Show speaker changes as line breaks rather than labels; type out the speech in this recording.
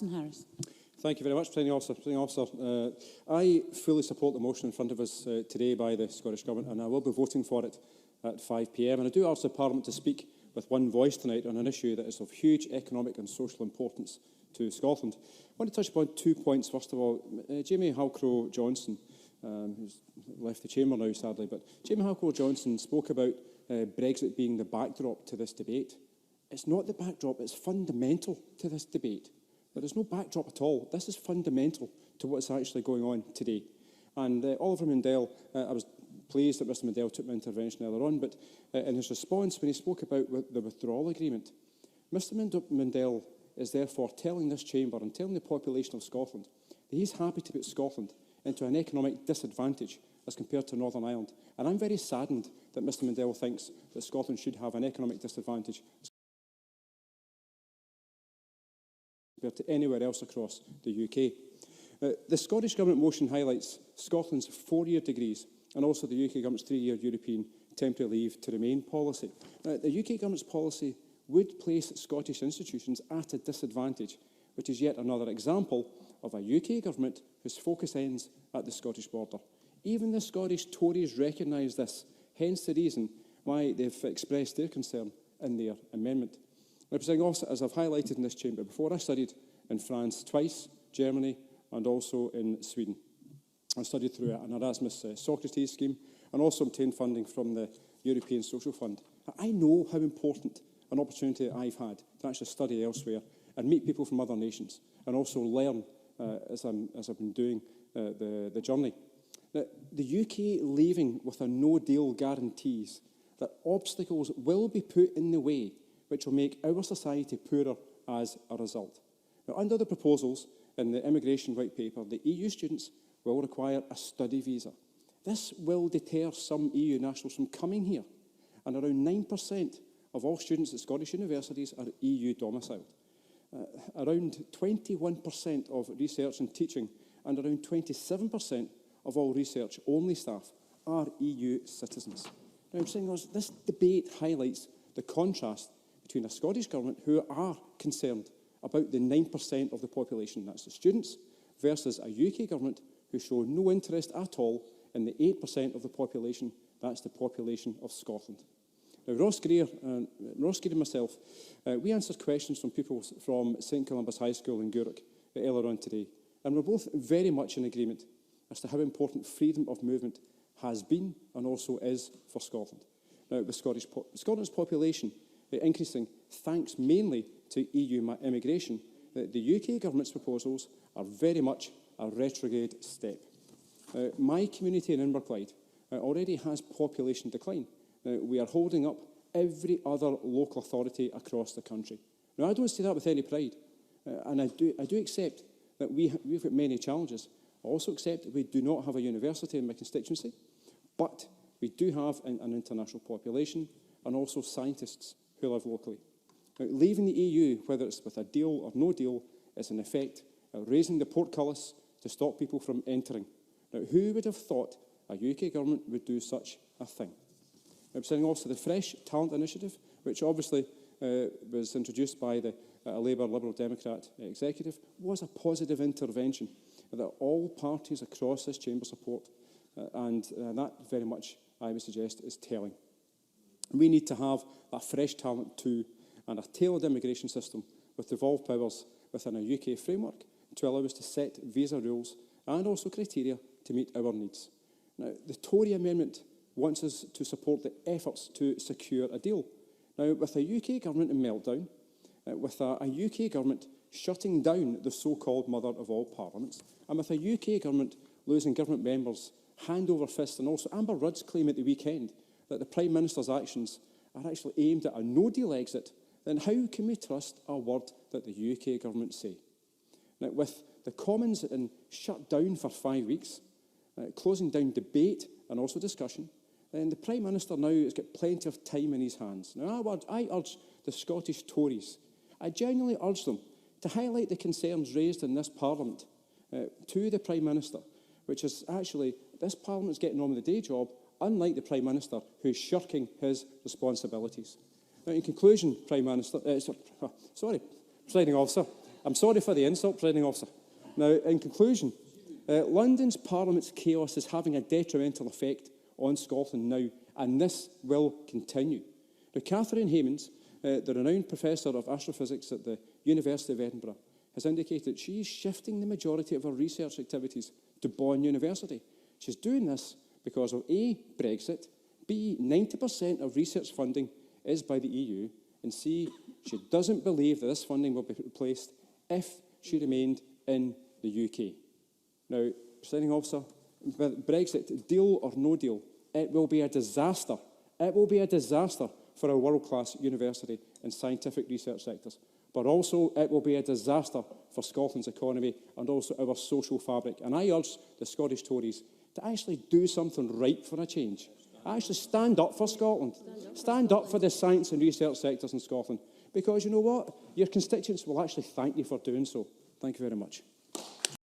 Harris.
Thank you very much, Presiding Officer. I fully support the motion in front of us today by the Scottish Government, and I will be voting for it at 5 p.m. And I do ask the Parliament to speak with one voice tonight on an issue that is of huge economic and social importance to Scotland. I want to touch upon 2 points. First of all, Jamie Halcrow-Johnson, who's left the chamber now, sadly, but Jamie Halcrow-Johnson spoke about Brexit being the backdrop to this debate. It's not the backdrop, it's fundamental to this debate. There is no backdrop at all. This is fundamental to what's actually going on today. And Oliver Mundell, I was pleased that Mr Mundell took my intervention earlier on, but in his response when he spoke about the withdrawal agreement, Mr Mundell is therefore telling this chamber and telling the population of Scotland that he's happy to put Scotland into an economic disadvantage as compared to Northern Ireland. And I'm very saddened that Mr Mundell thinks that Scotland should have an economic disadvantage compared to anywhere else across the UK. The Scottish Government motion highlights Scotland's 4-year degrees and also the UK Government's 3-year European temporary leave to remain policy. The UK Government's policy would place Scottish institutions at a disadvantage, which is yet another example of a UK Government whose focus ends at the Scottish border. Even the Scottish Tories recognise this, hence the reason why they've expressed their concern in their amendment. Now, Presiding Officer, as I've highlighted in this chamber before, I studied in France twice, Germany, and also in Sweden. I studied through an Erasmus Socrates scheme and also obtained funding from the European Social Fund. I know how important an opportunity I've had to actually study elsewhere and meet people from other nations and also learn as I've been doing the journey. The UK leaving with a no-deal guarantees that obstacles will be put in the way which will make our society poorer as a result. Now, under the proposals in the Immigration White Paper, the EU students will require a study visa. This will deter some EU nationals from coming here, and around 9% of all students at Scottish universities are EU domiciled. Around 21% of research and teaching and around 27% of all research-only staff are EU citizens. Now, I'm saying this debate highlights the contrast between a Scottish Government who are concerned about the 9% of the population, that's the students, versus a UK Government who show no interest at all in the 8% of the population, that's the population of Scotland. Now, Ross Greer and myself, we answered questions from people from St Columbus High School in Gourock earlier on today, and we're both very much in agreement as to how important freedom of movement has been and also is for Scotland. Now, with Scotland's population increasing thanks mainly to EU immigration, the UK Government's proposals are very much a retrograde step. My community in Inverclyde already has population decline. We are holding up every other local authority across the country. Now, I don't say that with any pride, and I do accept that we've got many challenges. I also accept that we do not have a university in my constituency, but we do have an international population and also scientists who live locally. Now, leaving the EU, whether it's with a deal or no deal, is in effect raising the portcullis to stop people from entering. Now, who would have thought a UK Government would do such a thing? Now, Presiding Officer, the Fresh Talent Initiative, which obviously was introduced by the Labour Liberal Democrat executive, was a positive intervention that all parties across this chamber support, and that very much, I would suggest, is telling. We need to have a fresh talent too, and a tailored immigration system with devolved powers within a UK framework to allow us to set visa rules and also criteria to meet our needs. Now, the Tory amendment wants us to support the efforts to secure a deal. Now, with a UK Government in meltdown, with a UK Government shutting down the so-called mother of all parliaments, and with a UK Government losing government members hand over fist, and also Amber Rudd's claim at the weekend that the Prime Minister's actions are actually aimed at a no-deal exit, then how can we trust a word that the UK Government say? Now, with the Commons shut down for 5 weeks, closing down debate and also discussion, then the Prime Minister now has got plenty of time in his hands. Now, I urge the Scottish Tories, I genuinely urge them to highlight the concerns raised in this Parliament to the Prime Minister, which is actually, this Parliament is getting on with the day job, unlike the Prime Minister, who's shirking his responsibilities. Now, in conclusion, Presiding Officer, I'm sorry for the insult, Presiding Officer. Now, in conclusion, London's Parliament's chaos is having a detrimental effect on Scotland now, and this will continue. Now, Catherine Hammonds, the renowned Professor of Astrophysics at the University of Edinburgh, has indicated that she is shifting the majority of her research activities to Bonn University. She's doing this because of A, Brexit, B, 90% of research funding is by the EU, and C, she doesn't believe that this funding will be replaced if she remained in the UK. Now, Presiding Officer, Brexit, deal or no deal, it will be a disaster. It will be a disaster for our world-class university and scientific research sectors. But also, it will be a disaster for Scotland's economy and also our social fabric. And I urge the Scottish Tories to actually do something right for a change. Actually stand up for Scotland. Stand up for the science and research sectors in Scotland. Because you know what? Your constituents will actually thank you for doing so. Thank you very much.